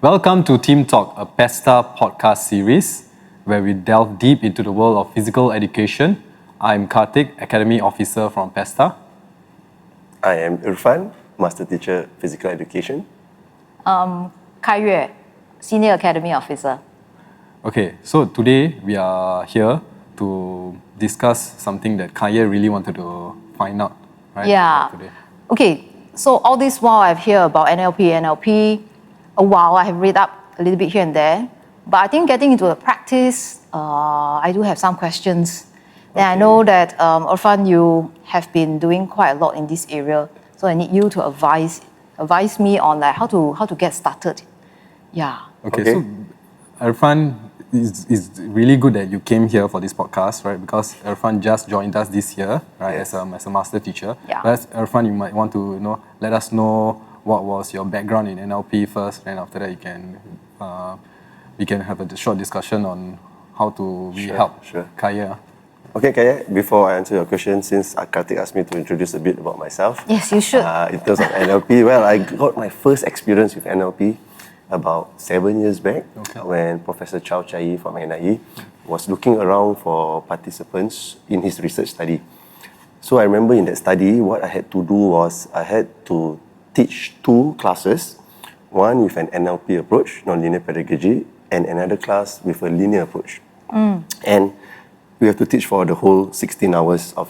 Welcome to Team Talk, a PESTA podcast series where we delve deep into the world of physical education. I'm Karthik, Academy Officer from PESTA. I am Irfan, Master Teacher Physical Education. Kai Yueh, Senior Academy Officer. Okay, so today we are here to discuss something that Kai Yueh really wanted to find out, right? Yeah. Today. Okay, so all this while I've heard about NLP. A while I have read up a little bit here and there, but I think getting into the practice, I do have some questions. And I know that Irfan, you have been doing quite a lot in this area, so I need you to advise me on like how to get started. Yeah. Okay. So Irfan, is really good that you came here for this podcast, right? Because Irfan just joined us this year, right, as a master teacher. Yeah. But Irfan, you might want to let us know what was your background in NLP first, and after that we can have a short discussion on how to help Kai Yueh. Okay, Kai Yueh, before I answer your question, since Karthik asked me to introduce a bit about myself. Yes, you should. In terms of NLP, well, I got my first experience with NLP about 7 years back when Professor Chow Chai from NIE was looking around for participants in his research study. So I remember in that study, what I had to do was I had to teach 2 classes, one with an NLP approach, Nonlinear Pedagogy, and another class with a linear approach. And we have to teach for the whole 16 hours of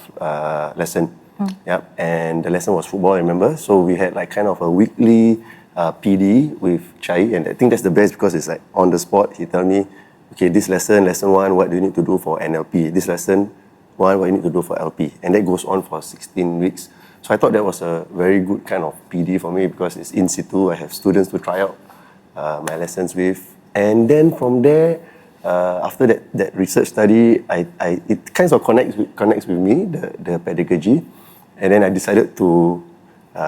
lesson. Yep. And the lesson was football, I remember. So we had like kind of a weekly PD with Chai, and I think that's the best because it's like on the spot. He tell me, okay, this lesson 1, what do you need to do for NLP? This lesson 1, what you need to do for LP? And that goes on for 16 weeks. So I thought that was a very good kind of PD for me because it's in situ. I have students to try out my lessons with. And then from there, after that research study, it kind of connects with me, the pedagogy. And then I decided to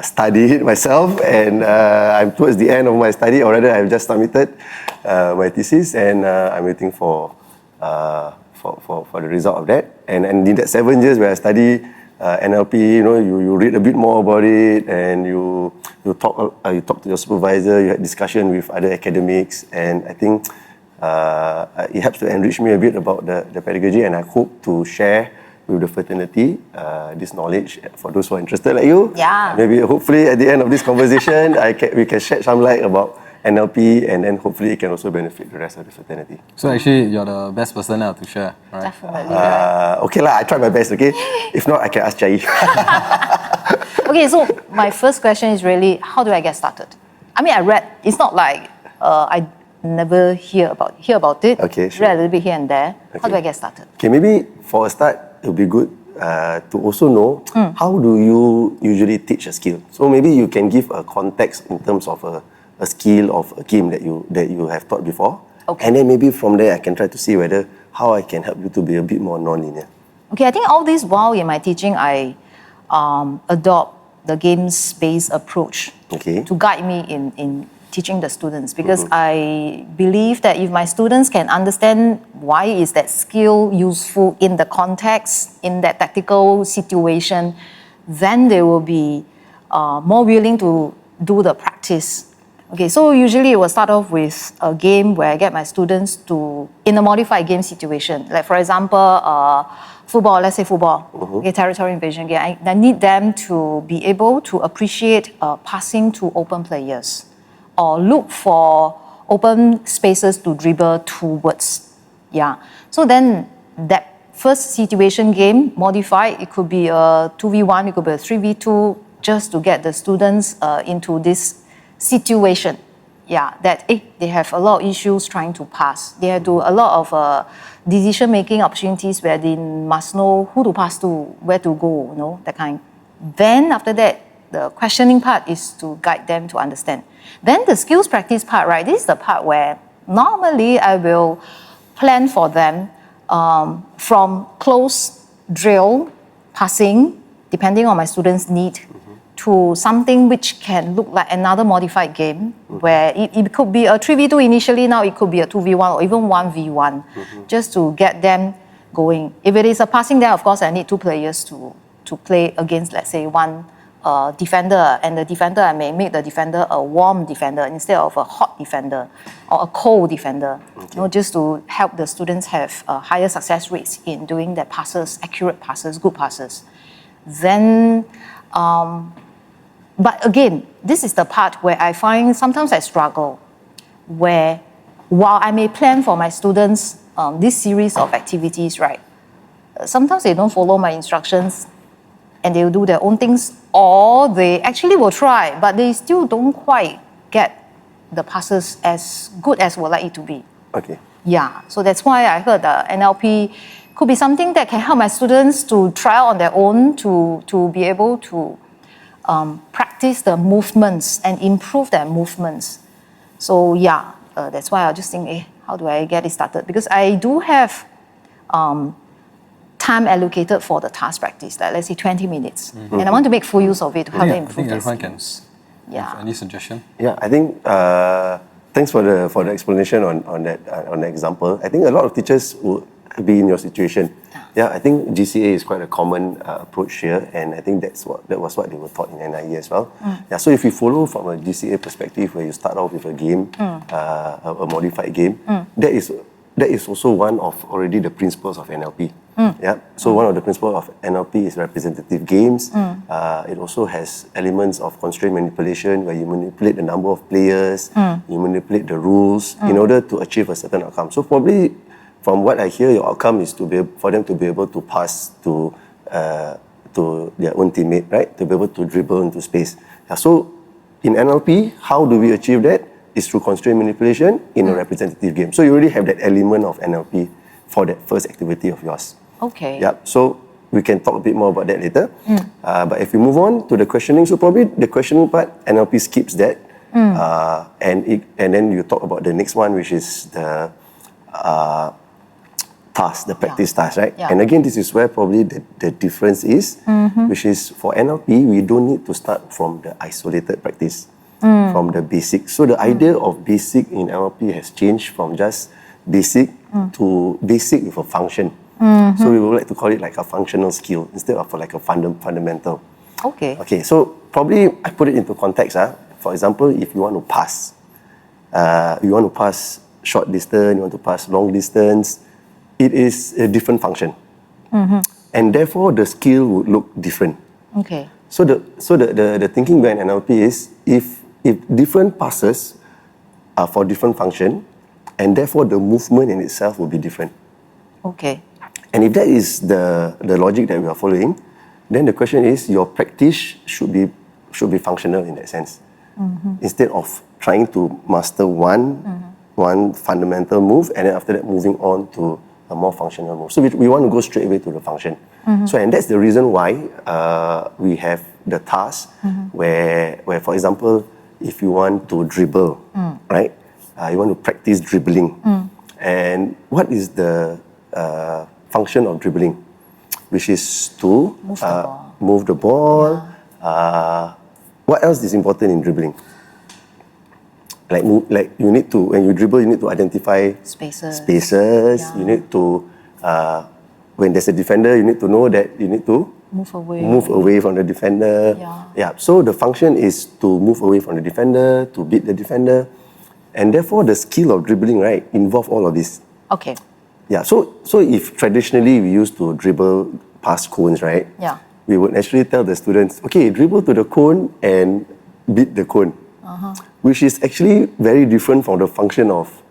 study it myself. And I'm towards the end of my study, or rather I've just submitted my thesis, and I'm waiting for the result of that. And in that 7 years where I study NLP, you read a bit more about it, and you talk to your supervisor, you had discussion with other academics, and I think it helps to enrich me a bit about the pedagogy, and I hope to share with the fraternity this knowledge for those who are interested like you. Yeah. Maybe hopefully at the end of this conversation, we can shed some light about NLP, and then hopefully it can also benefit the rest of the fraternity. So actually, you're the best person now to share, right? Definitely. Okay lah, I try my best, okay? If not, I can ask Chai. Okay, so my first question is really, how do I get started? I mean, I read, it's not like I never hear about it. Okay, sure. Read a little bit here and there. Okay. How do I get started? Okay, maybe for a start, it would be good to also know how do you usually teach a skill. So maybe you can give a context in terms of a skill of a game that you have taught before. Okay. And then maybe from there I can try to see how I can help you to be a bit more non-linear. Okay, I think all this while in my teaching, I adopt the games-based approach to guide me in teaching the students, because I believe that if my students can understand why is that skill useful in the context, in that tactical situation, then they will be more willing to do the practice. Okay, so usually it will start off with a game where I get my students to, in a modified game situation, like for example, football, let's say football, okay, territory invasion game. I need them to be able to appreciate passing to open players, or look for open spaces to dribble towards. Yeah. So then that first situation game, modified, it could be a 2v1, it could be a 3v2, just to get the students into this situation. Yeah, that they have a lot of issues trying to pass. They have a lot of decision-making opportunities where they must know who to pass to, where to go, that kind. Then after that, the questioning part is to guide them to understand. Then the skills practice part, right? This is the part where normally I will plan for them from close drill, passing, depending on my students' need, to something which can look like another modified game, where it could be a 3v2 initially, now it could be a 2v1 or even 1v1, just to get them going. If it is a passing, then of course I need 2 players to play against, let's say, one a defender, and the defender, I may make the defender a warm defender instead of a hot defender or a cold defender, just to help the students have higher success rates in doing their passes, accurate passes, good passes. Then, but again, this is the part where I find sometimes I struggle, where while I may plan for my students this series of activities, right, sometimes they don't follow my instructions and they will do their own things, or they actually will try, but they still don't quite get the passes as good as would like it to be. Okay. Yeah, so that's why I heard that NLP could be something that can help my students to try out on their own, to be able to practice the movements and improve their movements. So yeah, that's why I just think, how do I get it started? Because I do have time allocated for the task practice, like let's say 20 minutes. And I want to make full use of it to help them improve their skills. Yeah. Any suggestion? Yeah, I think thanks for the explanation on the example. I think a lot of teachers will be in your situation. Yeah, I think GCA is quite a common approach here, and I think that was what they were taught in NIE as well. Yeah, so if you follow from a GCA perspective, where you start off with a game, a modified game, that is also one of already the principles of NLP. Yeah, so one of the principles of NLP is representative games. It also has elements of constraint manipulation, where you manipulate the number of players, you manipulate the rules in order to achieve a certain outcome. So probably, from what I hear, your outcome is for them to be able to pass to their own teammate, right? To be able to dribble into space. Yeah, so in NLP, how do we achieve that? Is through constraint manipulation in a representative game. So you already have that element of NLP for that first activity of yours. Okay. Yeah. So we can talk a bit more about that later. But if we move on to the questioning, so probably the questioning part, NLP skips that. And then you talk about the next one, which is the task, the practice task, right? Yeah. And again, this is where probably the difference is, which is for NLP, we don't need to start from the isolated practice, from the basic. So the idea of basic in NLP has changed from just basic to basic with a function. So we would like to call it like a functional skill instead of like a fundamental. Okay. Okay, so probably I put it into context. For example, if you want to pass, short distance, you want to pass long distance, it is a different function. And therefore the skill would look different. Okay. So the thinking behind NLP is if different passes are for different function, and therefore the movement in itself will be different. Okay. And if that is the logic that we are following, then the question is your practice should be functional in that sense. Instead of trying to master one fundamental move and then after that moving on to a more functional move. So we want to go straight away to the function. So and that's the reason why we have the task where for example, if you want to dribble, right? You want to practice dribbling. And what is the function of dribbling? Which is to move the ball. What else is important in dribbling? Like you need to, when you dribble, you need to identify spaces. Yeah. You need to, when there's a defender, you need to know that you need to move away from the defender. Yeah. So the function is to move away from the defender, to beat the defender, and therefore the skill of dribbling, right, involve all of this. Okay. Yeah. So if traditionally we used to dribble past cones, right? Yeah. We would actually tell the students, okay, dribble to the cone and beat the cone. Which is actually very different from the function of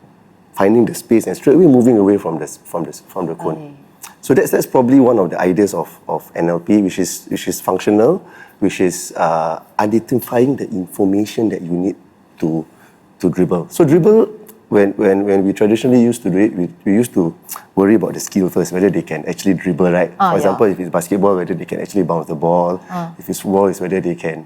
finding the space and straight away moving away from the cone. So that's probably one of the ideas of NLP, which is functional, which is identifying the information that you need to dribble. So dribble, when we traditionally used to do it, we used to worry about the skill first, whether they can actually dribble, right? For example, if it's basketball, whether they can actually bounce the ball. If it's football, it's whether they can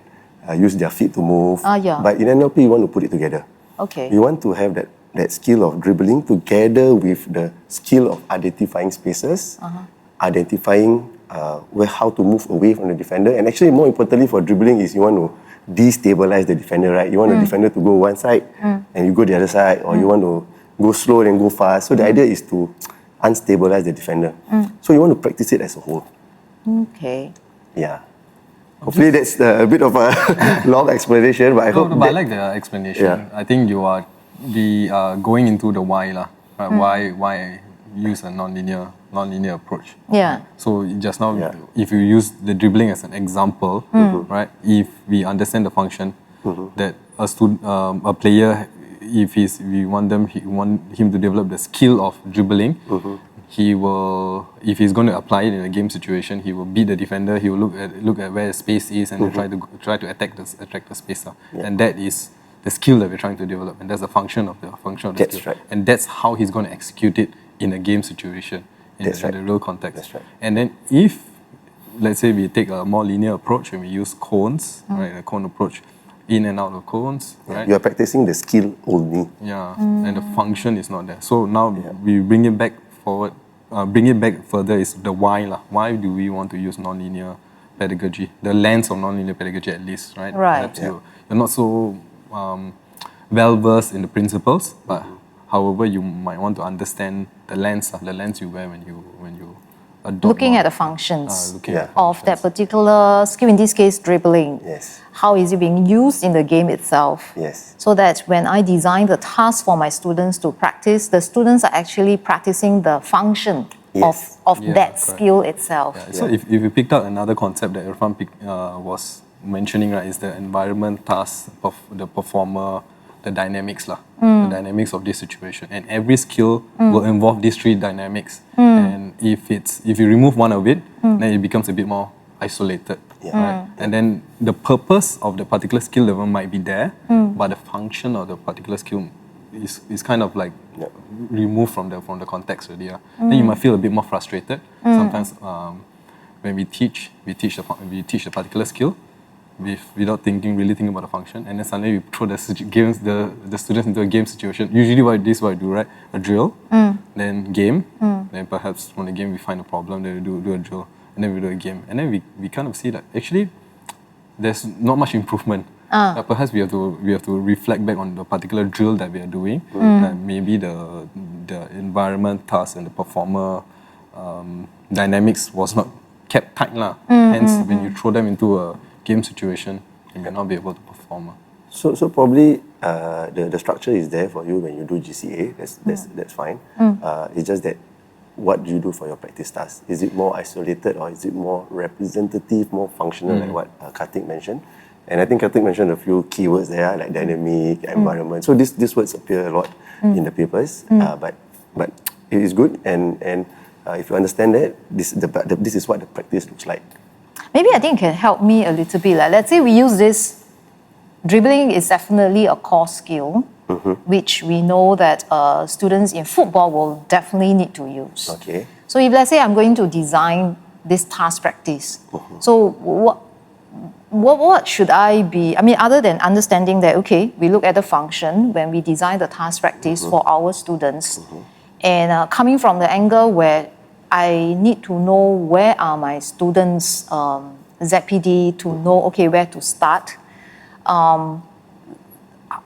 use their feet to move. But in NLP, you want to put it together. Okay. You want to have that skill of dribbling together with the skill of identifying spaces, identifying how to move away from the defender. And actually, more importantly for dribbling is you want to destabilize the defender, right? You want the defender to go one side and you go the other side, or you want to go slow and go fast. So the idea is to unstabilize the defender. So you want to practice it as a whole. Okay. Yeah. Hopefully that's a bit of a long explanation, but I hope But I like the explanation. Yeah. I think you are going into the why lah. Right? Why use a non-linear approach? Yeah. So just now, Yeah. if you use the dribbling as an example, right? If we understand the function that a player, we want him to develop the skill of dribbling, he will, if he's going to apply it in a game situation, he will beat the defender. He will look at where the space is and then try to attack the space, and that is the skill that we're trying to develop, and that's the function of the skill. Right. And that's how he's going to execute it in a game situation, in the real context. That's right. And then if, let's say, we take a more linear approach and we use cones, right, a cone approach, in and out of cones, right? You are practicing the skill only. Yeah, and the function is not there. So now we bring it back forward, bring it back further is the why lah. Why do we want to use nonlinear pedagogy? The lens of nonlinear pedagogy, at least, right? Right. Perhaps you're not so well versed in the principles, but however, you might want to understand the lens you wear when you adopt. Looking at the functions looking at the of that functions. particular skill, in this case, dribbling. Yes. How is it being used in the game itself? Yes. So that when I design the task for my students to practice, the students are actually practicing the function Yes. of Yeah, that correct. skill itself. Yeah. So if you picked out another concept that Irfan was mentioning, right, is the environment, task, the performer, the dynamics lah, the dynamics of this situation, and every skill will involve these three dynamics. And if you remove one of it, then it becomes a bit more isolated. Right? And then the purpose of the particular skill level might be there, but the function of the particular skill is kind of like removed from the context already. Then you might feel a bit more frustrated. Sometimes when we teach the particular skill without really thinking about the function, and then suddenly we throw the students into a game situation. Usually what I do, right? A drill, then game, then perhaps from the game we find a problem, then we do a drill, and then we do a game, and then we kind of see that actually there's not much improvement. Perhaps we have to reflect back on the particular drill that we are doing. Maybe the environment, task, and the performer dynamics was not kept tight lah. Hence, when you throw them into a game situation, you may not be able to perform. So probably the structure is there for you when you do GCA. That's fine. It's just that what do you do for your practice task? Is it more isolated or is it more representative, more functional, like what Karthik mentioned? And I think Karthik mentioned a few keywords there, like dynamic, environment. So these words appear a lot in the papers, but it is good. And if you understand that, this is what the practice looks like. Maybe I think it can help me a little bit. Like, let's say we use this. Dribbling is definitely a core skill, which we know that students in football will definitely need to use. Okay. So if let's say I'm going to design this task practice, so what should I be? I mean, other than understanding that, okay, we look at the function when we design the task practice for our students, and coming from the angle where I need to know where are my students' ZPD to know, okay, where to start.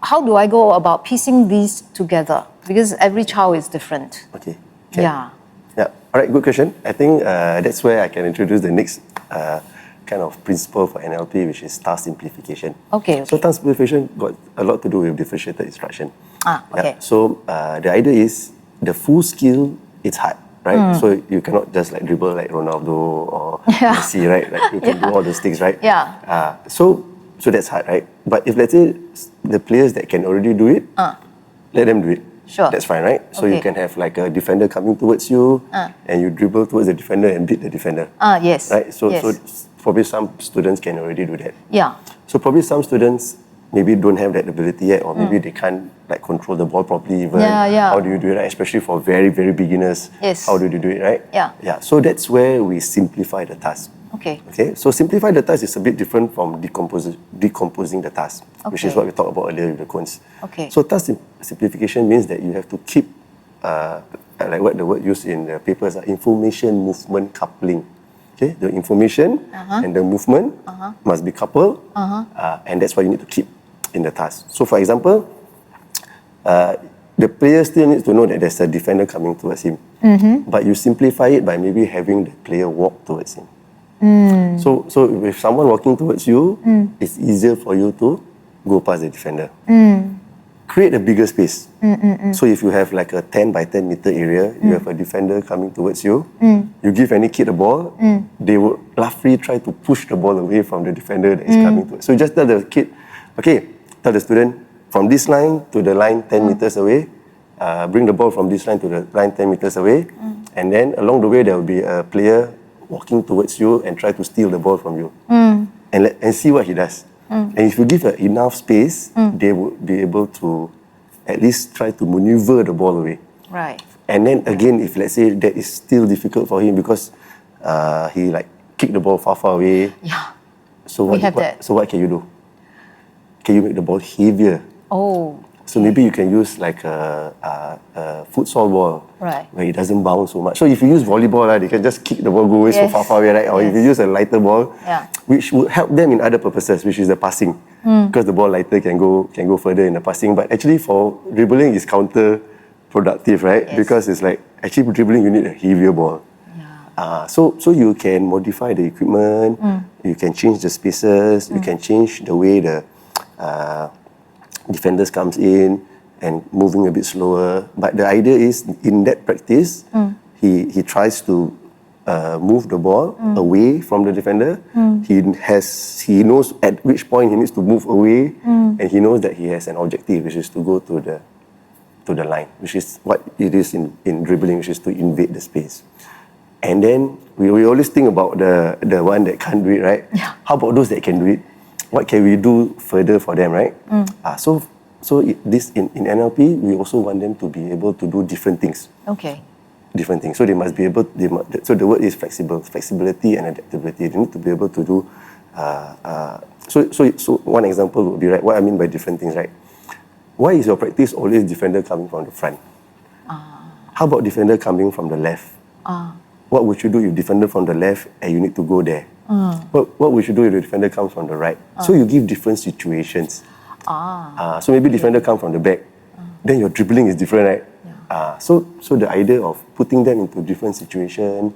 How do I go about piecing these together? Because every child is different. Okay. Yeah. Yeah. All right. Good question. I think that's where I can introduce the next kind of principle for NLP, which is task simplification. Okay. So task simplification got a lot to do with differentiated instruction. Okay. Yeah. So the idea is the full skill, it's hard, right? So you cannot just like dribble like Ronaldo or Messi, right? Like you can do all those things, right? Yeah. So that's hard, right? But if let's say the players that can already do it, let them do it. Sure. That's fine, right? So you Okay. can have like a defender coming towards you, and you dribble towards the defender and beat the defender. Yes. Right? So yes. probably some students can already do that. Yeah. So probably some students maybe don't have that ability yet, or maybe they can't like control the ball properly even. Yeah. How do you do it, right? Especially for very, very beginners. Yes. How do you do it, right? Yeah. Yeah. So that's where we simplify the task. Okay. Okay, so simplify the task is a bit different from decomposing the task, which is Okay. what we talked about earlier with the cones. Okay. So task simplification means that you have to keep, like what the word used in the papers, information movement coupling. Okay, the information and the movement must be coupled, and that's what you need to keep in the task. So for example, the player still needs to know that there's a defender coming towards him, but you simplify it by maybe having the player walk towards him. So if someone walking towards you, it's easier for you to go past the defender. Create a bigger space. So if you have like a 10 by 10 meter area, you have a defender coming towards you, you give any kid a ball, they will roughly try to push the ball away from the defender that is coming towards. So you just tell the kid, okay, tell the student, from this line to the line 10 meters away, bring the ball from this line to the line 10 meters away, and then along the way there will be a player walking towards you and try to steal the ball from you. And see what he does. And if you give enough space, they will be able to at least try to maneuver the ball away. Right. And then again, if let's say that is still difficult for him because he like kicked the ball far away. Yeah. So what can you do? Can you make the ball heavier? Oh. So maybe you can use like a futsal ball, right, where it doesn't bounce so much. So if you use volleyball, they can just kick the ball, go away so far away, right? Or if you use a lighter ball, which would help them in other purposes, which is the passing, because the ball lighter can go further in the passing. But actually, for dribbling, is counterproductive, right? Yes. Because it's like actually dribbling, you need a heavier ball. So you can modify the equipment, you can change the spaces, you can change the way the defenders comes in and moving a bit slower. But the idea is, in that practice, he tries to move the ball away from the defender. He knows at which point he needs to move away, and he knows that he has an objective, which is to go to the line, which is what it is in dribbling, which is to invade the space. And then we always think about the one that can't do it, right? Yeah. How about those that can do it? What can we do further for them, right? So this in NLP, we also want them to be able to do different things. Okay. Different things. So they must be able. So the word is flexibility and adaptability. They need to be able to do. So one example would be, right, what I mean by different things, right? Why is your practice always defender coming from the front? How about defender coming from the left? What would you do if defender from the left and you need to go there? What would you do if the defender comes from the right? So you give different situations. So maybe defender comes from the back. Then your dribbling is different, right? Yeah. So the idea of putting them into different situations,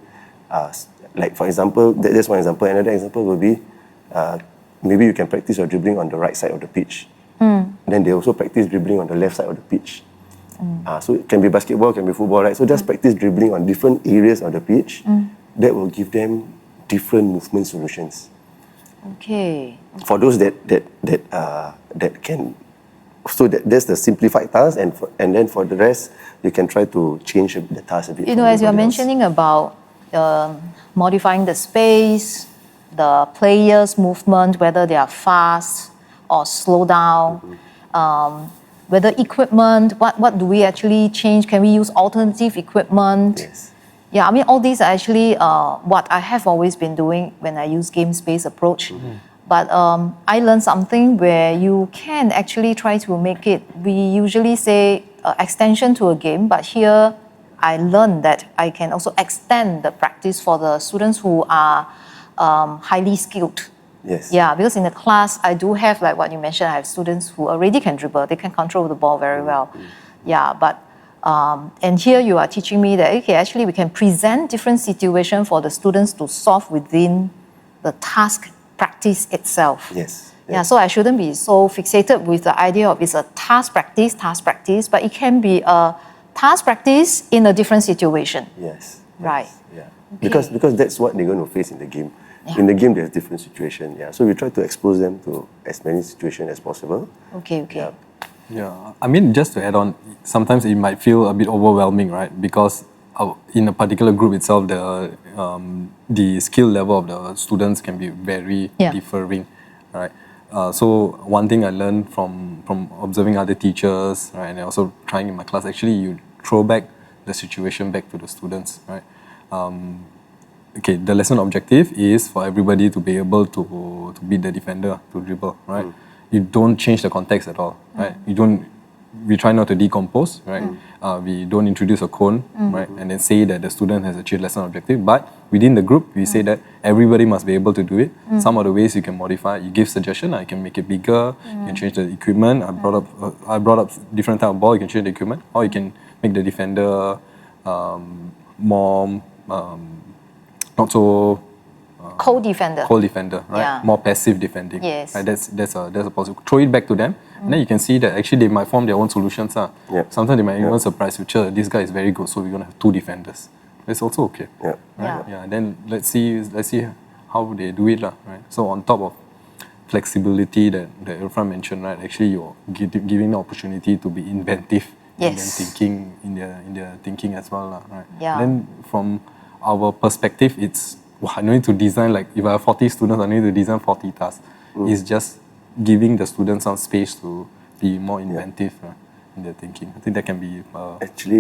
like for example, that's one example. Another example will be, maybe you can practice your dribbling on the right side of the pitch. Then they also practice dribbling on the left side of the pitch. So it can be basketball, can be football, right? So just practice dribbling on different areas of the pitch. That will give them different movement solutions. Okay. For those that can, so that's the simplified task, and then for the rest, you can try to change the task a bit. You know, as you're mentioning about modifying the space, the players' movement, whether they are fast or slow down, whether equipment, what do we actually change? Can we use alternative equipment? Yes. Yeah, I mean, all these are actually what I have always been doing when I use game-based approach. But I learned something where you can actually try to make it, we usually say extension to a game, but here I learned that I can also extend the practice for the students who are highly skilled. Yes. Yeah, because in the class, I do have, like what you mentioned, I have students who already can dribble, they can control the ball very well. Yeah, but and here you are teaching me that, okay, actually we can present different situations for the students to solve within the task practice itself. Yes. Yeah, so I shouldn't be so fixated with the idea of it's a task practice, but it can be a task practice in a different situation. Yes. Right. Yeah. Okay. Because that's what they're going to face in the game. Yeah. In the game, there's different situations. Yeah. So we try to expose them to as many situations as possible. Okay. Yeah. Yeah, I mean, just to add on, sometimes it might feel a bit overwhelming, right? Because in a particular group itself, the skill level of the students can be very differing, right? So one thing I learned from observing other teachers, right, and also trying in my class, actually you throw back the situation back to the students, right? Okay, the lesson objective is for everybody to be able to beat the defender, to dribble, right? You don't change the context at all, right? We try not to decompose, right? We don't introduce a cone, right? And then say that the student has achieved lesson objective. But within the group, we say that everybody must be able to do it. Some of the ways you can modify, you give suggestion, I can make it bigger, you can change the equipment. I brought up different type of ball, you can change the equipment, or you can make the defender more not so co-defender. Co-defender, right? Yeah. More passive defending. Yes. Right? That's a positive. Throw it back to them, and then you can see that actually they might form their own solutions. Sometimes they might even surprise you. This guy is very good, so we're gonna have 2 defenders. That's also okay. Yeah. Right? Yeah. Then let's see how they do it, right? So on top of flexibility that Irfan mentioned, right? Actually, you're giving the opportunity to be inventive. Yes. In their thinking as well, right? Yeah. Then from our perspective, it's I don't need to design, like if I have 40 students, I need to design 40 tasks. It's just giving the students some space to be more inventive in their thinking. I think that can be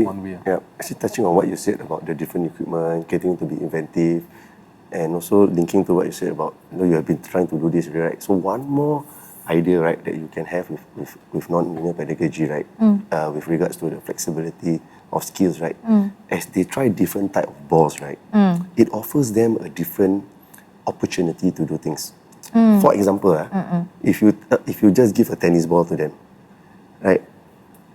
one way. Yeah, actually touching on what you said about the different equipment, getting to be inventive, and also linking to what you said about you have been trying to do this, right? So one more idea, right, that you can have with non-linear pedagogy, right, with regards to the flexibility of skills, right, as they try different type of balls, right, it offers them a different opportunity to do things. For example, if you just give a tennis ball to them, right,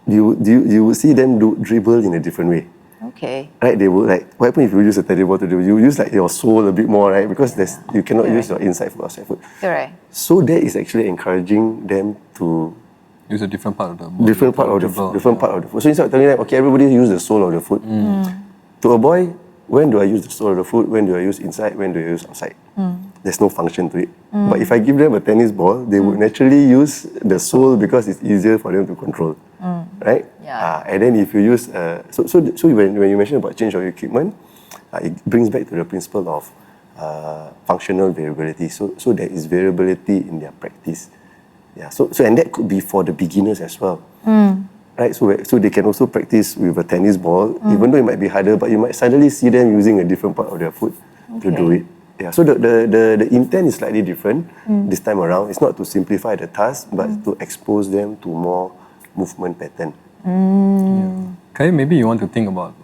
you would see them dribble in a different way. Okay. Right, they would what happens if you use a tennis ball to do? You use your soul a bit more, right? Because you cannot use your inside foot, outside foot. Correct. So that is actually encouraging them to use a different part of the ball. Different part of the foot. So instead of telling them, okay, everybody use the sole of the foot. To a boy, when do I use the sole of the foot? When do I use inside? When do I use outside? There's no function to it. But if I give them a tennis ball, they would naturally use the sole because it's easier for them to control. Right? Yeah. And then if you use, so when you mention about change of equipment, it brings back to the principle of functional variability. So there is variability in their practice. Yeah. So and that could be for the beginners as well. Right? So they can also practice with a tennis ball, even though it might be harder, but you might suddenly see them using a different part of their foot to do it. Yeah. So the intent is slightly different this time around. It's not to simplify the task, but to expose them to more movement pattern. Okay, maybe you want to think about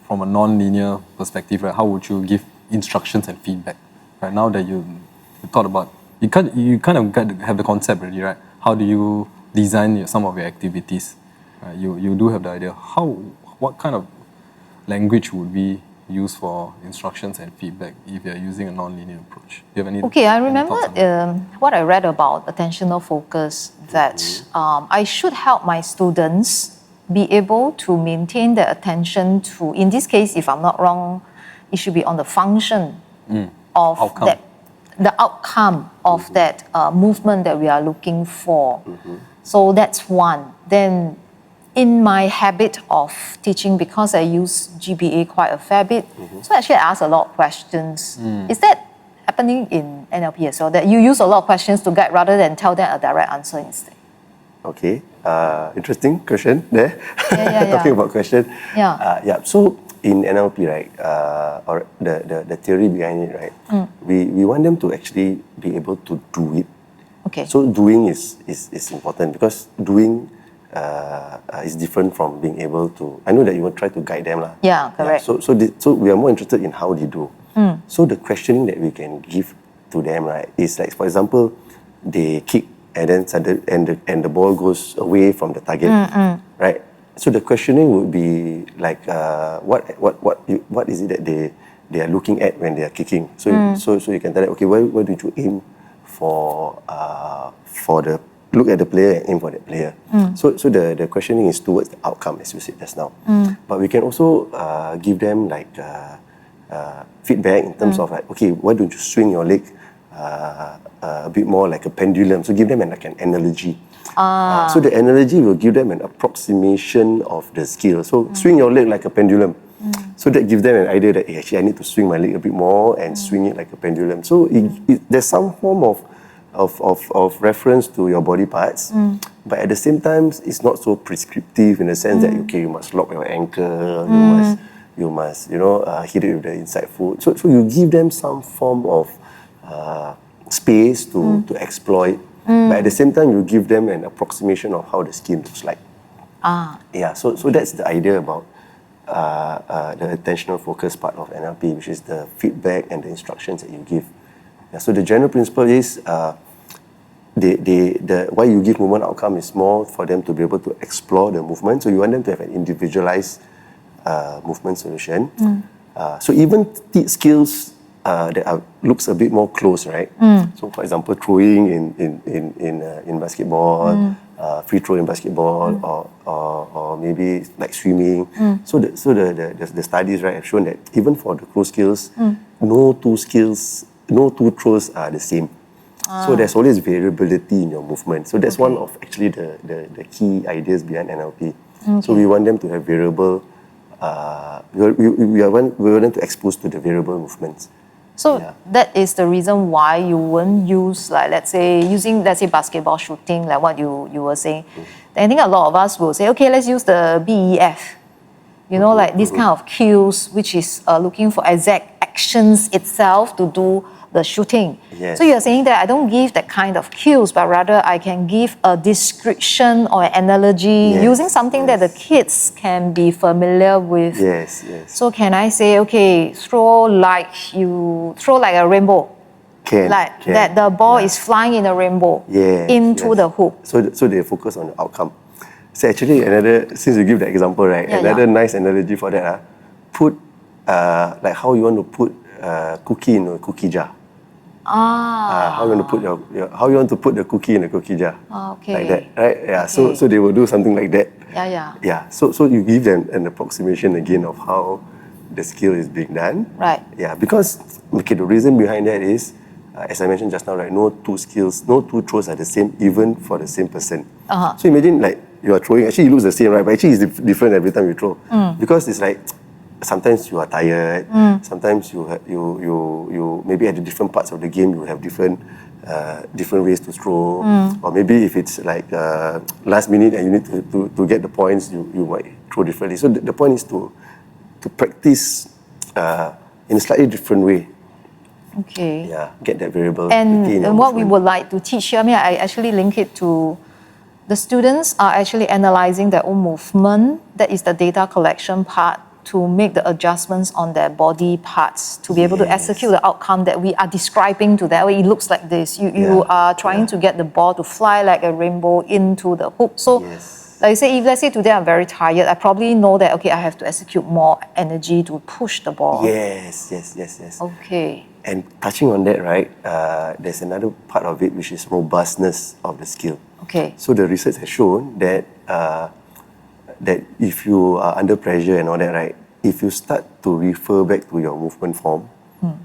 from a non-linear perspective, right? How would you give instructions and feedback? Right now that you thought about, you kind of have the concept already, right? How do you design some of your activities? You do have the idea. What kind of language would we use for instructions and feedback if you're using a non-linear approach? Do you have any? Okay, I remember what I read about attentional focus, that I should help my students be able to maintain their attention to, in this case, if I'm not wrong, it should be on the function of outcome. the outcome of that movement that we are looking for. So that's one. Then in my habit of teaching, because I use GBA quite a fair bit, so actually I ask a lot of questions. Is that happening in NLP as well, that you use a lot of questions to guide rather than tell them a direct answer instead? Okay, interesting question there. Yeah. Talking about question. Yeah. So in NLP, right, or the theory behind it, right, we want them to actually be able to do it. Okay. So doing is important, because doing is different from being able to. I know that you will try to guide them, lah. Yeah, correct. So we are more interested in how they do. So the questioning that we can give to them, right, is like, for example, they kick and then and the ball goes away from the target, right? So the questioning would be like, what is it that they are looking at when they are kicking? So you can tell them, okay, where did you aim for the look at the player and aim for that player. So the questioning is towards the outcome, as you said just now. But we can also give them like feedback in terms of like, okay, why don't you swing your leg a bit more like a pendulum? So give them like an analogy. So the analogy will give them an approximation of the skill. So swing your leg like a pendulum. So that gives them an idea that actually I need to swing my leg a bit more and swing it like a pendulum. So there's some form of reference to your body parts, but at the same time it's not so prescriptive in the sense that okay, you must lock your ankle, you must hit it with the inside foot. So you give them some form of space to exploit, but at the same time you give them an approximation of how the skill looks like. Yeah, so that's the idea about the attentional focus part of NLP, which is the feedback and the instructions that you give. Yeah, so the general principle is why you give movement outcome is more for them to be able to explore the movement. So you want them to have an individualized movement solution. So even skills looks a bit more close, right? So, for example, throwing in basketball, free throw in basketball, or maybe like swimming. So the studies, right, have shown that even for the core skills, no two throws are the same. So there's always variability in your movement. So that's one of actually the key ideas behind NLP. So we want them to have variable. We want them to expose to the variable movements. So that is the reason why you won't use, like, let's say basketball shooting, like what you were saying. I think a lot of us will say, okay, let's use the BEF. Like this kind of cues, which is looking for exact actions itself to do the shooting. Yes. So you're saying that I don't give that kind of cues, but rather I can give a description or an analogy using something that the kids can be familiar with. Yes. So can I say, okay, throw like a rainbow? That the ball is flying in a rainbow into the hoop. So they focus on the outcome. So actually, since you give the example, right, another nice analogy for that, put like how you want to put cookie in a cookie jar. How you want to put the cookie in a cookie jar. Okay. Like that, right? Yeah. Okay. So they will do something like that. Yeah. So you give them an approximation again of how the skill is being done. Right. Yeah. Because the reason behind that is, as I mentioned just now, right, no two throws are the same, even for the same person. So imagine like you are throwing. Actually, it looks the same, right? But actually, it's different every time you throw. Because it's like, sometimes you are tired. Sometimes you maybe at the different parts of the game you have different ways to throw. Or maybe if it's like last minute and you need to get the points, you might throw differently. So the point is to practice in a slightly different way. Okay. Yeah, get that variable. And what we would like to teach here, I actually link it to the students are actually analyzing their own movement. That is the data collection part, to make the adjustments on their body parts to be able to execute the outcome that we are describing to them. It looks like this. You are trying to get the ball to fly like a rainbow into the hoop. So, like I say, if let's say today I'm very tired, I probably know that, okay, I have to execute more energy to push the ball. Yes. Okay. And touching on that, right, there's another part of it which is robustness of the skill. Okay. So the research has shown that that if you are under pressure and all that, right, if you start to refer back to your movement form,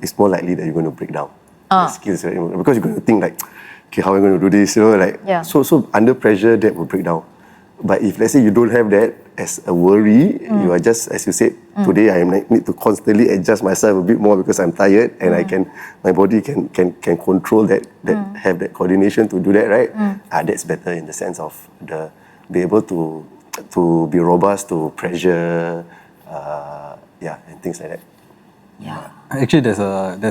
it's more likely that you're going to break down the skills, right? Because you're going to think like, okay, how am I going to do this? So under pressure, that will break down. But if let's say you don't have that as a worry, you are just, as you said, today I need to constantly adjust myself a bit more because I'm tired, and my body can control that have that coordination to do that, right? That's better in the sense of be able to be robust to pressure, and things like that. Yeah. Actually, there's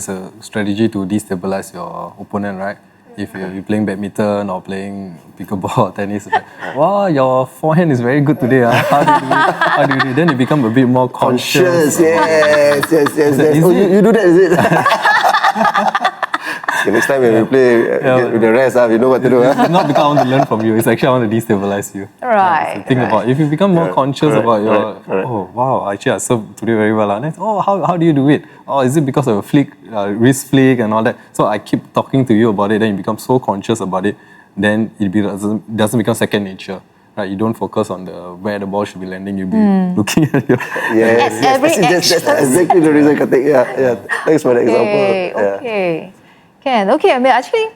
a strategy to destabilize your opponent, right? If you're playing badminton or playing pickleball or tennis, like, wow, your forehand is very good today. How do you do it? Then you become a bit more conscious. Yes. You do that, is it? Okay, next time when we play with the rest, we know what to do. It's not because I want to learn from you. It's actually I want to destabilize you. Right. So think about, if you become more conscious about your, oh wow, actually I served today very well. And then, how do you do it? Oh, is it because of a flick, wrist flick and all that? So I keep talking to you about it, then you become so conscious about it, then it doesn't become second nature. Right, you don't focus on where the ball should be landing. You be looking at your That's exactly the reason, Karthik. Yeah. Thanks for the example. Okay. Actually,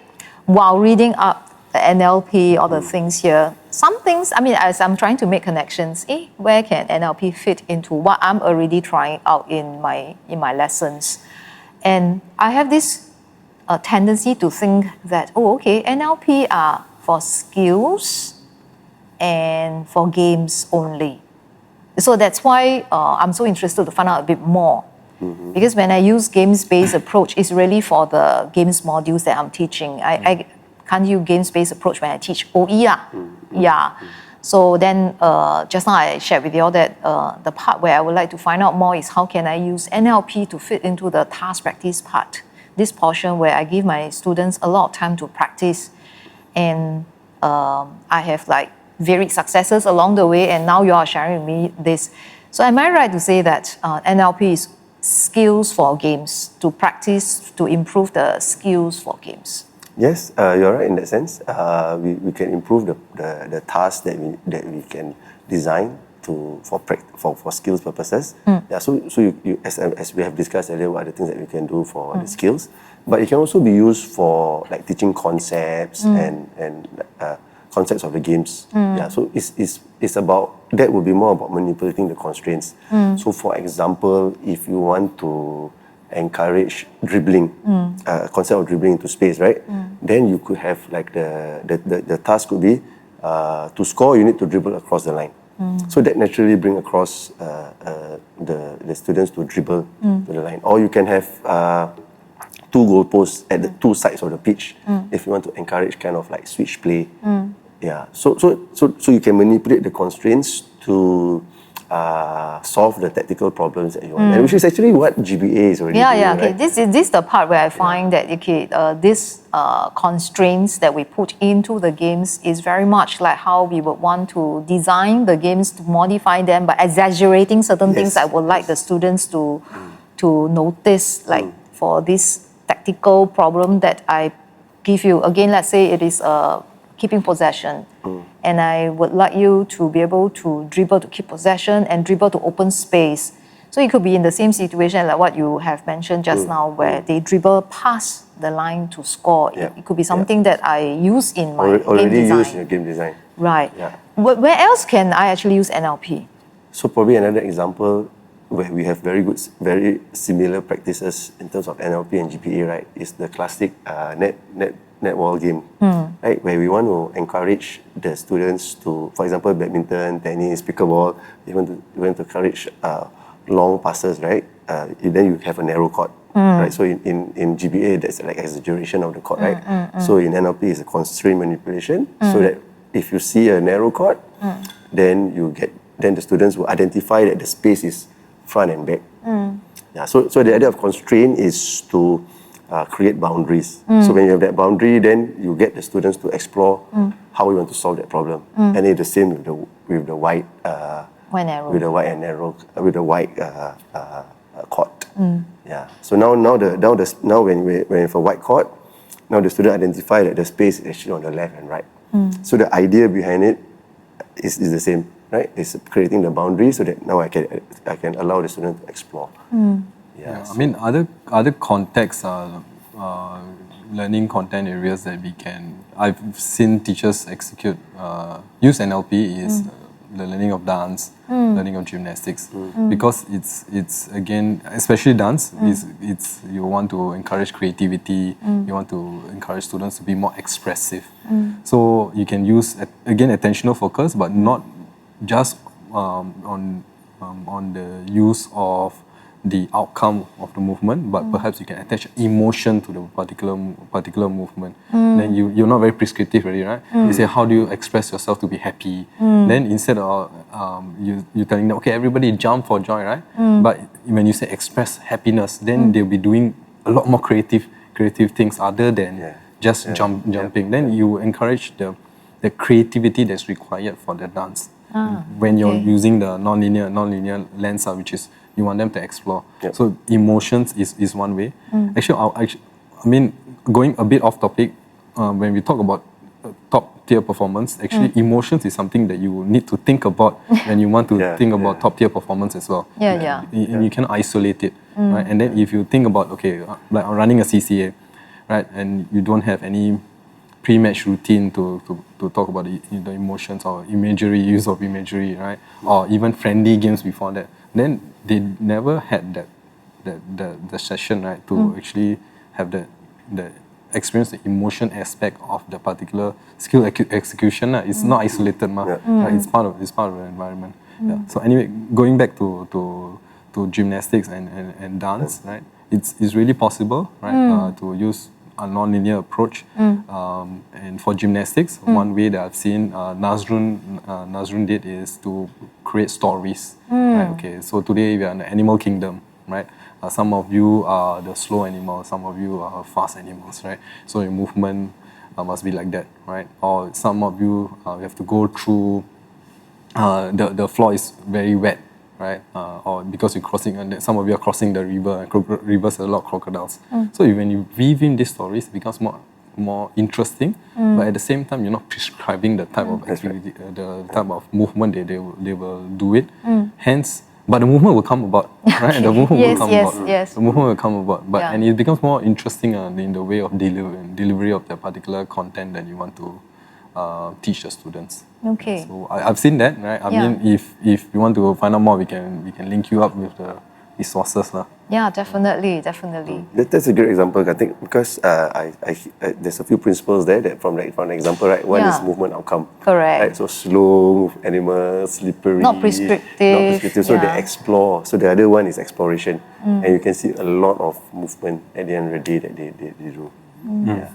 while reading up the NLP, all the things here, some things, as I'm trying to make connections, where can NLP fit into what I'm already trying out in my lessons? And I have this tendency to think that, NLP are for skills and for games only. So that's why I'm so interested to find out a bit more. Because when I use games-based approach, it's really for the games modules that I'm teaching. I can't use games-based approach when I teach OE. So then just now I shared with you all that the part where I would like to find out more is how can I use NLP to fit into the task practice part. This portion where I give my students a lot of time to practice, and I have like varied successes along the way, and now you are sharing with me this. So am I right to say that NLP is skills for games, to practice, to improve the skills for games? Yes, you're right in that sense. We can improve the tasks that we can design for skills purposes. Yeah, so you as we have discussed earlier, what are the things that we can do for the skills, but it can also be used for like teaching concepts and concepts of the games. Yeah, so it's about, that will be more about manipulating the constraints. So for example, if you want to encourage dribbling, concept of dribbling into space, right? Then you could have like the task could be to score, you need to dribble across the line. So that naturally bring across the students to dribble to the line. Or you can have two goalposts at the two sides of the pitch if you want to encourage kind of like switch play. Yeah. So you can manipulate the constraints to solve the tactical problems that you want, and which is actually what GBA is already doing. Okay. Right? This is the part where I find that these constraints that we put into the games is very much like how we would want to design the games, to modify them by exaggerating certain things I would like the students to notice, like for this tactical problem that I give you. Again, let's say it is keeping possession. And I would like you to be able to dribble to keep possession and dribble to open space. So it could be in the same situation like what you have mentioned just now, where they dribble past the line to score. It could be something that I use in my game design. Used in your game design. Right. Yeah. Where else can I actually use NLP? So probably another example where we have very similar practices in terms of NLP and GPA, right, is the classic netball game, right? Where we want to encourage the students to, for example, badminton, tennis, pickleball. You want to encourage long passes, right? Then you have a narrow court, right? So in GBA, that's like exaggeration of the court, right? So in NLP, it's a constraint manipulation, so that if you see a narrow court, then the students will identify that the space is front and back. Yeah. So the idea of constraint is to create boundaries. So when you have that boundary, then you get the students to explore how we want to solve that problem. And it's the same with the white court. Yeah. So now when we have a white court, now the student identify that the space is actually on the left and right. So the idea behind it is the same, right? It's creating the boundary so that now I can allow the student to explore. I mean, other contexts are learning content areas that I've seen teachers use NLP is the learning of dance, learning of gymnastics, because it's again, especially dance, it's you want to encourage creativity, you want to encourage students to be more expressive. So you can use again attentional focus, but not just on the use of the outcome of the movement, but perhaps you can attach emotion to the particular movement. Then you're not very prescriptive already, right? You say, how do you express yourself to be happy? Then instead of you telling them, okay, everybody jump for joy, right? But when you say express happiness, then they'll be doing a lot more creative things other than just jumping. Then you encourage the creativity that's required for the dance. When you're using the non-linear lens, which is you want them to explore. So emotions is one way. Actually, I mean, going a bit off topic, when we talk about top tier performance, actually emotions is something that you will need to think about when you want to think about top tier performance as well. And you can isolate it, right? And then if you think about, okay, like running a CCA, right, and you don't have any pre-match routine to talk about the emotions or use of imagery, right? Or even friendly games before that. Then they never had the session, right, to actually have the experience the emotion aspect of the particular skill execution. It's not isolated, right? It's part of the environment. So anyway, going back to gymnastics and dance, right? It's really possible, right, to use a non-linear approach. And for gymnastics, one way that I've seen Nazrun did is to create stories. Right? Okay, so today we are in the animal kingdom, right? Some of you are the slow animals, some of you are fast animals, right? So your movement must be like that, right? Or some of you have to go through the floor is very wet, right? Or because you're crossing, some of you are crossing the river, and rivers have a lot of crocodiles. So when you weave in these stories, it becomes more interesting, but at the same time, you're not prescribing the type of activity, the type of movement they will do it. Hence, but the movement will come about, right? The movement will come about. Yes. The movement will come about, but and it becomes more interesting in the way of delivery of the particular content that you want to teach the students. Okay. So I've seen that, right? I mean, if you want to find out more, we can link you up with the resources, lah. Yeah, definitely. That's a great example, I think, because there's a few principles there that from an example, right? One is movement outcome. Correct. Right? So slow animals, slippery. Not prescriptive. So they explore. So the other one is exploration. And you can see a lot of movement at the end of the day that they do. Yeah.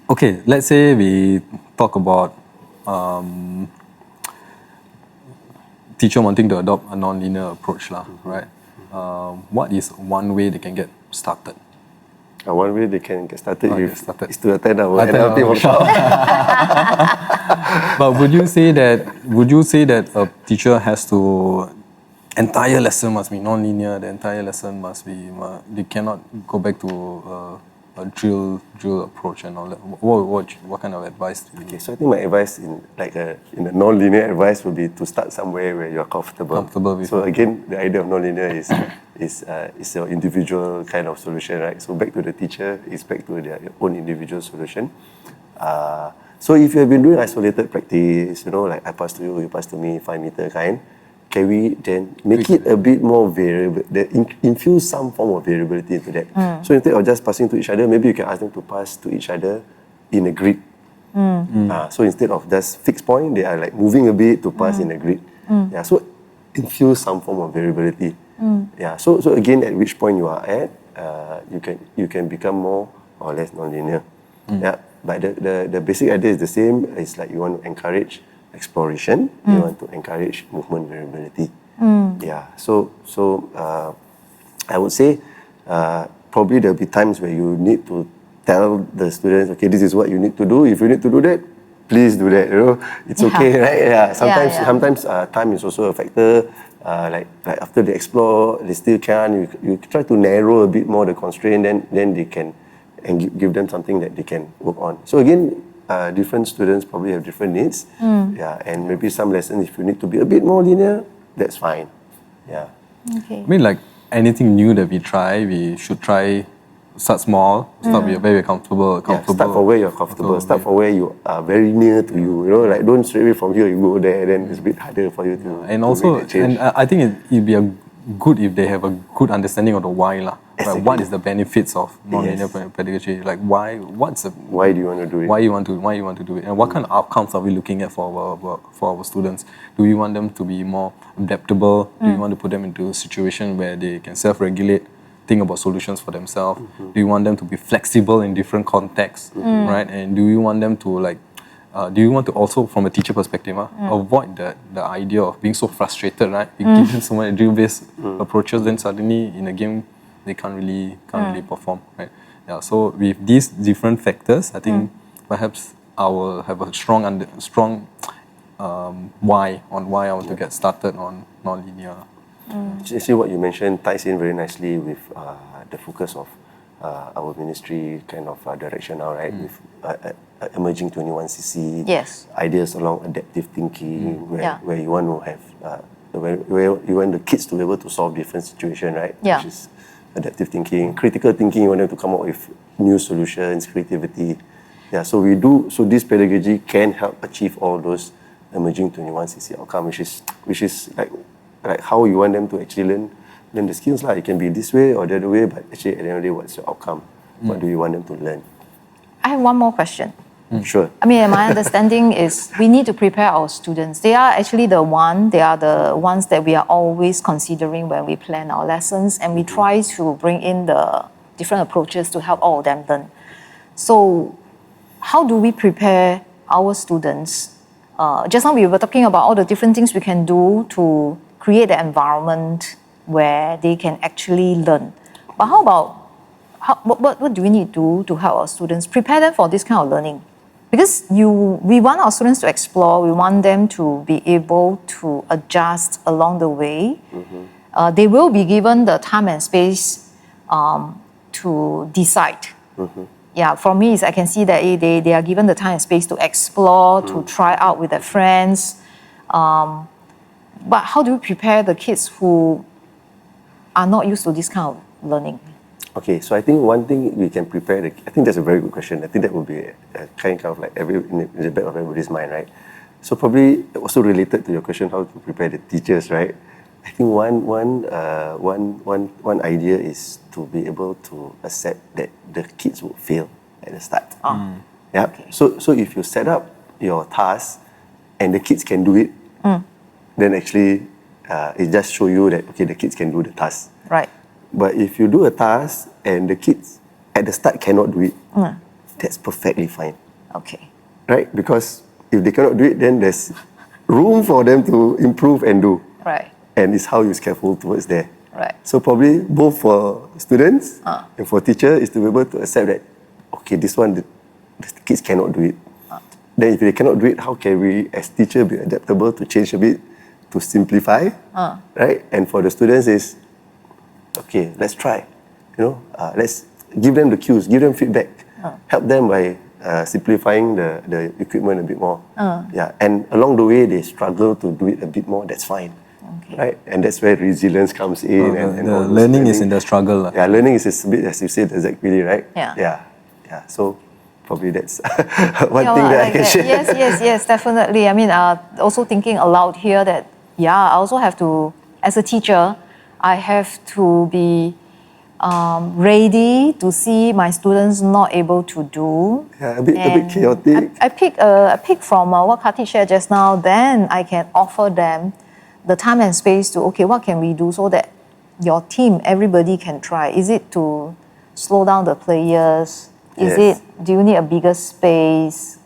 Okay, let's say we talk about teacher wanting to adopt a non-linear approach, right? What is one way they can get started? One way they can get started is to attend our NLP workshop. But would you say that a teacher has to, entire lesson must be non-linear, the entire lesson must be, they cannot go back to a drill approach and all that? What kind of advice do you give? So I think my advice in a non-linear advice would be to start somewhere where you're comfortable with. So again, the idea of non-linear is your individual kind of solution, right? So back to the teacher, it's back to their own individual solution. So if you have been doing isolated practice, like I pass to you, you pass to me, 5 meter kind, can we then make it a bit more variable, infuse some form of variability into that? So instead of just passing to each other, maybe you can ask them to pass to each other in a grid. So instead of just fixed point, they are like moving a bit to pass in a grid. Yeah, so infuse some form of variability. Yeah, so again, at which point you are at, you can become more or less non-linear. Yeah, but the basic idea is the same. It's like you want to encourage exploration, you want to encourage movement variability. Yeah, so I would say probably there'll be times where you need to tell the students, okay, this is what you need to do. If you need to do that, please do that. It's okay, right? Yeah. Sometimes time is also a factor. Like after they explore, they still can. You try to narrow a bit more the constraint, then they can, and give them something that they can work on. So again, different students probably have different needs. Yeah, and maybe some lessons, if you need to be a bit more linear, that's fine. Yeah. Okay. I mean, like anything new that we try, we should try. Start small. Start where you're comfortable. Start from where you're comfortable. Start from where you are very near to you. Like don't straight away from here you go there. Then it's a bit harder for you to. And also, and I think it'd be good if they have a good understanding of the why, lah. Exactly. Like what is the benefits of nonlinear pedagogy? Like why? Why do you want to do it? Why you want to do it? And what kind of outcomes are we looking at for our students? Do we want them to be more adaptable? Do we want to put them into a situation where they can self-regulate? Think about solutions for themselves. Do you want them to be flexible in different contexts, right? And do you want them to do you want to also, from a teacher perspective, avoid the idea of being so frustrated, right? You give them so many drill-based approaches, then suddenly in a game they can't really perform, right? Yeah. So with these different factors, I think perhaps I will have a strong why I want to get started on nonlinear. See what you mentioned ties in very nicely with the focus of our ministry kind of direction now, right? With emerging 21cc, ideas along adaptive thinking, where you want to have, where you want the kids to be able to solve different situations, right? Which is adaptive thinking. Critical thinking, you want them to come up with new solutions, creativity. Yeah, so this pedagogy can help achieve all those emerging 21cc outcomes, which is like how you want them to actually learn the skills. It can be this way or the other way, but actually at the end of the day, what's your outcome? What do you want them to learn? I have one more question. Sure. I mean, my understanding is we need to prepare our students. They are the ones that we are always considering when we plan our lessons, and we try to bring in the different approaches to help all of them learn. So how do we prepare our students? Just now we were talking about all the different things we can do to create an environment where they can actually learn. But how about, what do we need to do to help our students prepare them for this kind of learning? because we want our students to explore, we want them to be able to adjust along the way. They will be given the time and space to decide. Yeah, for me, I can see that they are given the time and space to explore, to try out with their friends. But how do you prepare the kids who are not used to this kind of learning? Okay, so I think one thing we can prepare, I think that's a very good question. I think that would be a kind of like in the back of everybody's mind, right? So probably also related to your question, how to prepare the teachers, right? I think one idea is to be able to accept that the kids will fail at the start. Yeah. Okay. So if you set up your task and the kids can do it, then actually it just show you that okay, the kids can do the task. Right. But if you do a task and the kids at the start cannot do it, that's perfectly fine. Okay. Right? Because if they cannot do it, then there's room for them to improve and do. Right. And it's how you scaffold towards there. Right. So probably both for students and for teacher is to be able to accept that, okay, this one, the kids cannot do it. Then if they cannot do it, how can we as teacher be adaptable to change a bit, to simplify, right? And for the students is, okay, let's try. Let's give them the cues, give them feedback, help them by simplifying the equipment a bit more. Yeah, and along the way they struggle to do it a bit more. That's fine, right? And that's where resilience comes in. And the learning is in the struggle. Yeah, learning is a bit as you said exactly, right? Yeah. So probably that's one thing that I can share. Yes, definitely. I mean, also thinking aloud here that I also have to, as a teacher, I have to be ready to see my students not able to do. Yeah, a bit chaotic. I pick from what Karthik shared just now. Then I can offer them the time and space to, okay, what can we do so that your team, everybody can try? Is it to slow down the players? Do you need a bigger space?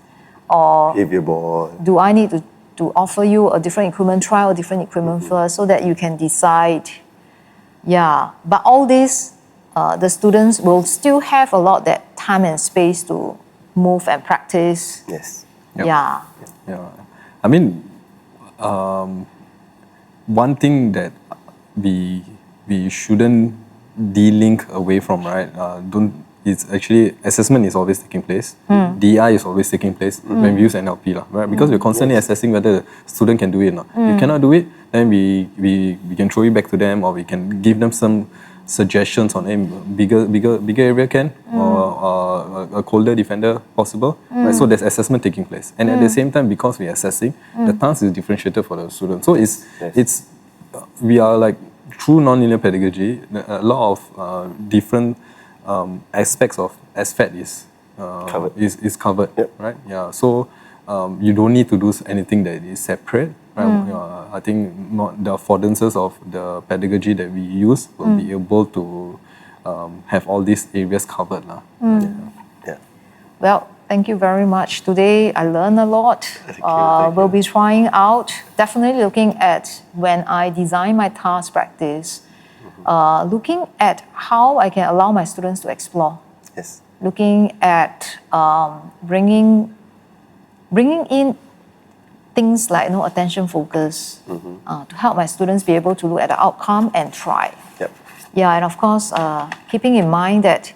Or behavior board. do I need to offer you a different equipment, try a different equipment first so that you can decide? Yeah, but all this, the students will still have a lot that time and space to move and practice. Yes. Yep. Yeah. I mean, one thing that we shouldn't de-link away from, right? It's actually assessment is always taking place. DI is always taking place when we use NLP, right? Because we're constantly assessing whether the student can do it or not. If cannot do it, then we can throw it back to them, or we can give them some suggestions on bigger area can, or a colder defender possible. Right? So there's assessment taking place, and at the same time, because we're assessing, the task is differentiated for the student. So we are like through nonlinear pedagogy, a lot of different aspects of SFET is covered, right? Yeah. So you don't need to do anything that is separate. Right? I think the affordances of the pedagogy that we use will be able to have all these areas covered. Yeah. Well, thank you very much. Today I learned a lot. Thank you. We'll be trying out, definitely looking at when I design my task practice, looking at how I can allow my students to explore. Yes. Looking at bringing in things like attention focus to help my students be able to look at the outcome and try. Yep. Yeah, and of course, keeping in mind that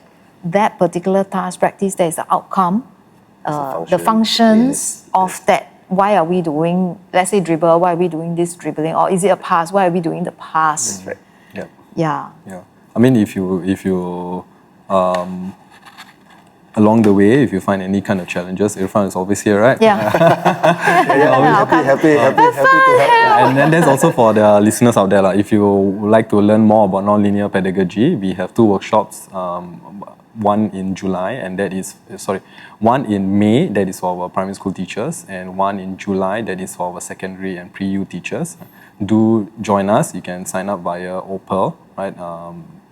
particular task practice, there is the outcome, the functions of that. Why are we doing, let's say dribble, why are we doing this dribbling? Or is it a pass? Why are we doing the pass? That's right. Yeah. I mean, if you along the way, if you find any kind of challenges, Irfan is always here, right? Yeah. Always happy to help. And then there's also for the listeners out there, if you would like to learn more about nonlinear pedagogy, we have 2 workshops. One in July, and one in May, that is for our primary school teachers, and one in July, that is for our secondary and pre-U teachers. Do join us. You can sign up via Opal, right?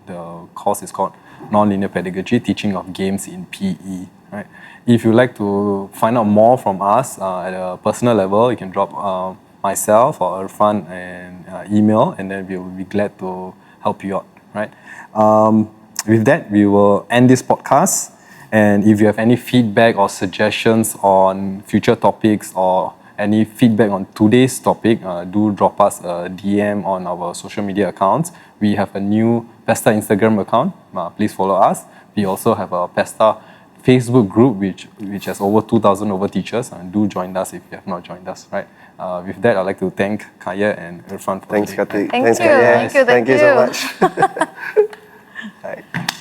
The course is called Nonlinear Pedagogy, Teaching of Games in PE, right? If you'd like to find out more from us at a personal level, you can drop myself or Irfan an email, and then we will be glad to help you out, right? With that, we will end this podcast, And if you have any feedback or suggestions on future topics or any feedback on today's topic, do drop us a DM on our social media accounts. We have a new PESTA Instagram account. Please follow us. We also have a PESTA Facebook group which has over 2,000 teachers. Do join us if you have not joined us. Right. With that, I'd like to thank Kai Yueh and Irfan for Thanks, today. Karthik. Thank Thanks, you. Kai Yueh. Thank you. Thank you so much. Right.